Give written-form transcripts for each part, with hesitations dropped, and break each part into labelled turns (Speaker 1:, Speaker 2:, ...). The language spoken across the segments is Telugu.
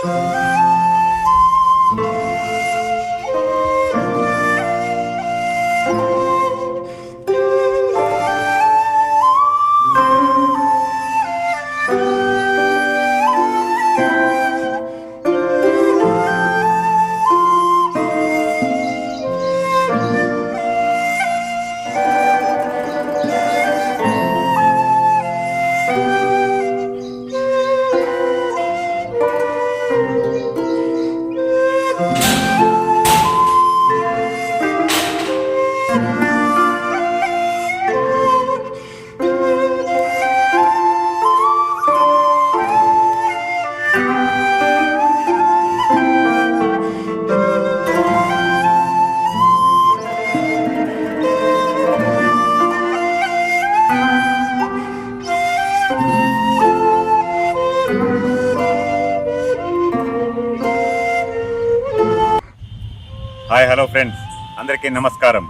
Speaker 1: హాయ్ హలో ఫ్రెండ్స్, అందరికీ నమస్కారం.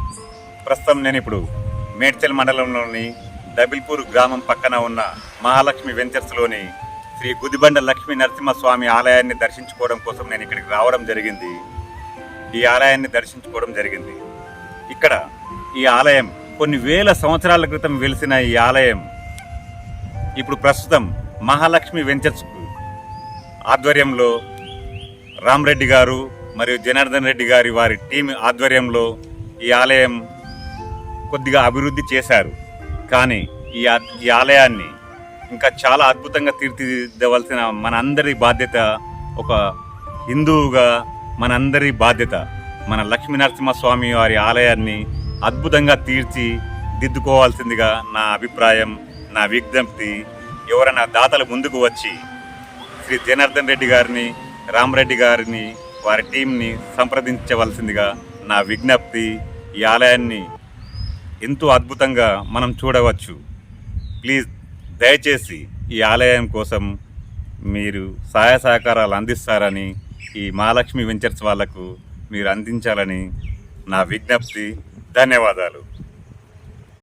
Speaker 1: ప్రస్తుతం నేను ఇప్పుడు మేడ్చల్ మండలంలోని డబిల్పూర్ గ్రామం పక్కన ఉన్న మహాలక్ష్మి వెంచర్స్లోని శ్రీ గుదిబండ లక్ష్మీ నరసింహస్వామి ఆలయాన్ని దర్శించుకోవడం కోసం నేను ఇక్కడికి రావడం జరిగింది. ఈ ఆలయాన్ని దర్శించుకోవడం జరిగింది. ఇక్కడ ఈ ఆలయం కొన్ని వేల సంవత్సరాల క్రితం వెలిసిన ఈ ఆలయం ఇప్పుడు ప్రస్తుతం మహాలక్ష్మి వెంచర్స్ ఆధ్వర్యంలో రామరెడ్డి గారు మరియు జనార్దన్ రెడ్డి గారి వారి టీం ఆధ్వర్యంలో ఈ ఆలయం కొద్దిగా అభివృద్ధి చేశారు. కానీ ఈ ఆలయాన్ని ఇంకా చాలా అద్భుతంగా తీర్చిదిద్దవలసిన మనందరి బాధ్యత, ఒక హిందువుగా మనందరి బాధ్యత. మన లక్ష్మీ నరసింహస్వామి వారి ఆలయాన్ని అద్భుతంగా తీర్చిదిద్దుకోవాల్సిందిగా నా అభిప్రాయం, నా విజ్ఞప్తి. ఎవరైనా దాతలు ముందుకు వచ్చి శ్రీ జనార్దన్ రెడ్డి గారిని, రామరెడ్డి గారిని, వారి టీంని సంప్రదించవలసిందిగా నా విజ్ఞప్తి. ఈ ఆలయాన్ని ఎంతో అద్భుతంగా మనం చూడవచ్చు. ప్లీజ్ దయచేసి ఈ ఆలయం కోసం మీరు సహాయ సహకారాలు అందిస్తారని, ఈ మహాలక్ష్మి వెంచర్స్ వాళ్లకు మీరు అందించాలని నా విజ్ఞప్తి. ధన్యవాదాలు.